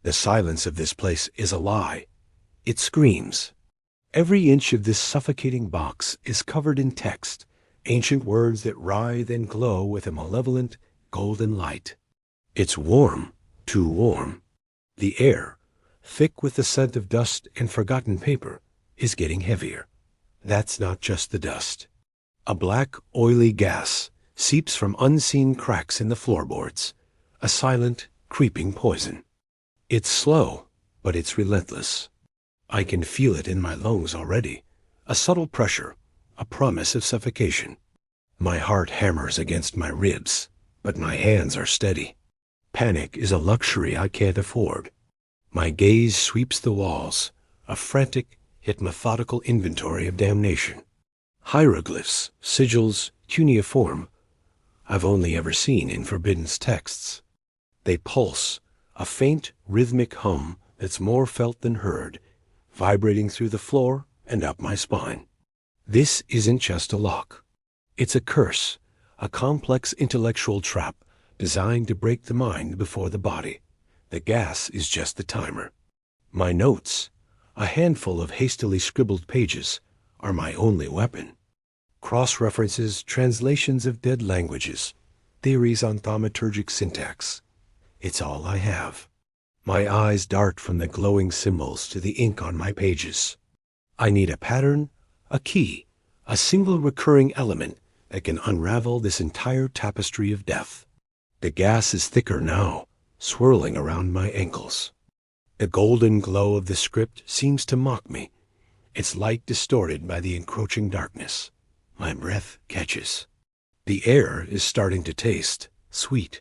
The silence of this place is a lie. It screams. Every inch of this suffocating box is covered in text, ancient words that writhe and glow with a malevolent, golden light. It's warm, too warm. The air, thick with the scent of dust and forgotten paper, is getting heavier. That's not just the dust. A black, oily gas seeps from unseen cracks in the floorboards, a silent, creeping poison. It's slow, but it's relentless. I can feel it in my lungs already, a subtle pressure, a promise of suffocation. My heart hammers against my ribs, but my hands are steady. Panic is a luxury I can't afford. My gaze sweeps the walls, a frantic yet methodical inventory of damnation. Hieroglyphs, sigils, cuneiform, I've only ever seen in forbidden texts. They pulse, a faint, rhythmic hum that's more felt than heard, vibrating through the floor and up my spine. This isn't just a lock. It's a curse, a complex intellectual trap designed to break the mind before the body. The gas is just the timer. My notes, a handful of hastily scribbled pages, are my only weapon. Cross-references, translations of dead languages, theories on thaumaturgic syntax. It's all I have. My eyes dart from the glowing symbols to the ink on my pages. I need a pattern, a key, a single recurring element that can unravel this entire tapestry of death. The gas is thicker now, swirling around my ankles. The golden glow of the script seems to mock me, its light distorted by the encroaching darkness. My breath catches. The air is starting to taste sweet.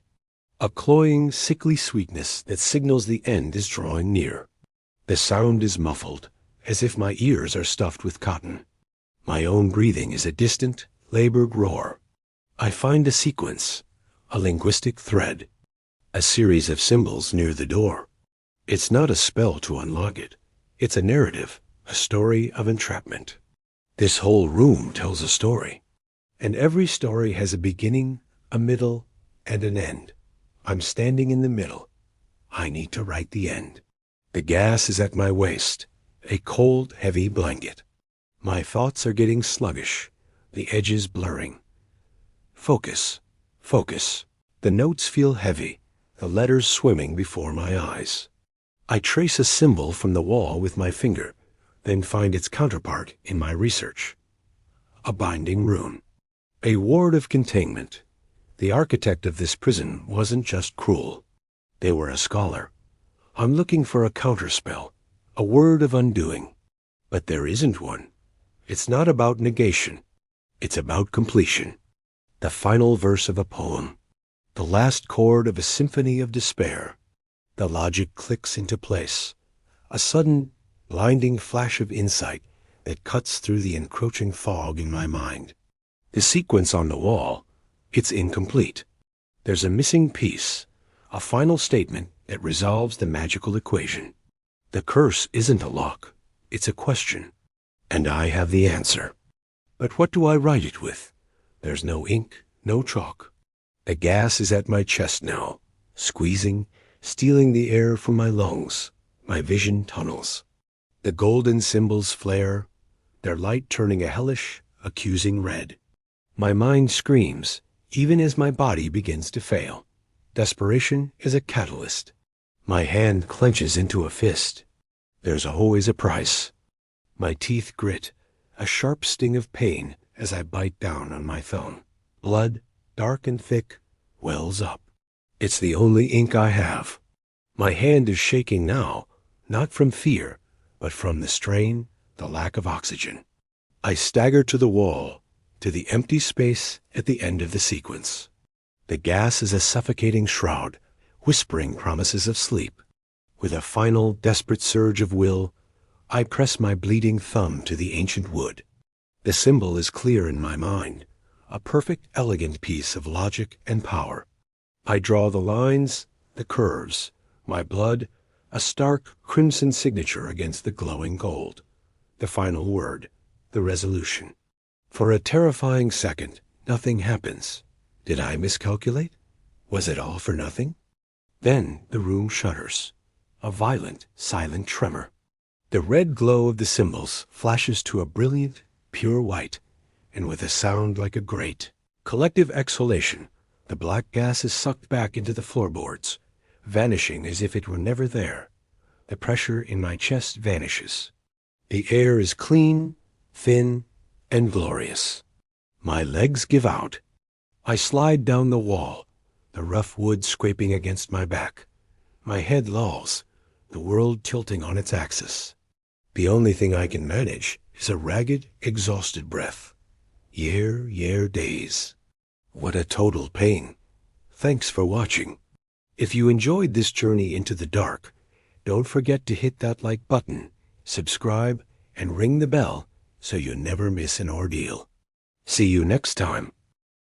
A cloying, sickly sweetness that signals the end is drawing near. The sound is muffled, as if my ears are stuffed with cotton. My own breathing is a distant, labored roar. I find a sequence, a linguistic thread, a series of symbols near the door. It's not a spell to unlock it. It's a narrative, a story of entrapment. This whole room tells a story, and every story has a beginning, a middle, and an end. I'm standing in the middle. I need to write the end. The gas is at my waist, a cold, heavy blanket. My thoughts are getting sluggish, the edges blurring. Focus, focus. The notes feel heavy, the letters swimming before my eyes. I trace a symbol from the wall with my finger, then find its counterpart in my research. A binding rune. A ward of containment. The architect of this prison wasn't just cruel. They were a scholar. I'm looking for a counterspell, a word of undoing. But there isn't one. It's not about negation. It's about completion. The final verse of a poem. The last chord of a symphony of despair. The logic clicks into place. A sudden, blinding flash of insight that cuts through the encroaching fog in my mind. The sequence on the wall, it's incomplete. There's a missing piece, a final statement that resolves the magical equation. The curse isn't a lock, it's a question. And I have the answer. But what do I write it with? There's no ink, no chalk. The gas is at my chest now, squeezing, stealing the air from my lungs. My vision tunnels. The golden symbols flare, their light turning a hellish, accusing red. My mind screams, even as my body begins to fail. Desperation is a catalyst. My hand clenches into a fist. There's always a price. My teeth grit, a sharp sting of pain as I bite down on my thumb. Blood, dark and thick, wells up. It's the only ink I have. My hand is shaking now, not from fear, but from the strain, the lack of oxygen. I stagger to the wall, to the empty space at the end of the sequence. The gas is a suffocating shroud, whispering promises of sleep. With a final, desperate surge of will, I press my bleeding thumb to the ancient wood. The symbol is clear in my mind, a perfect, elegant piece of logic and power. I draw the lines, the curves, my blood, a stark crimson signature against the glowing gold. The final word, the resolution. For a terrifying second, nothing happens. Did I miscalculate? Was it all for nothing? Then the room shudders. a violent, silent tremor. The red glow of the symbols flashes to a brilliant, pure white, and with a sound like a great collective exhalation, the black gas is sucked back into the floorboards, vanishing as if it were never there. The pressure in my chest vanishes. The air is clean, thin, and glorious. My legs give out. I slide down the wall, the rough wood scraping against my back. My head lolls, the world tilting on its axis. The only thing I can manage is a ragged, exhausted breath. YARE DAZE. What a total pain. Thanks for watching. If you enjoyed this journey into the dark, don't forget to hit that like button, subscribe, and ring the bell so you never miss an ordeal. See you next time.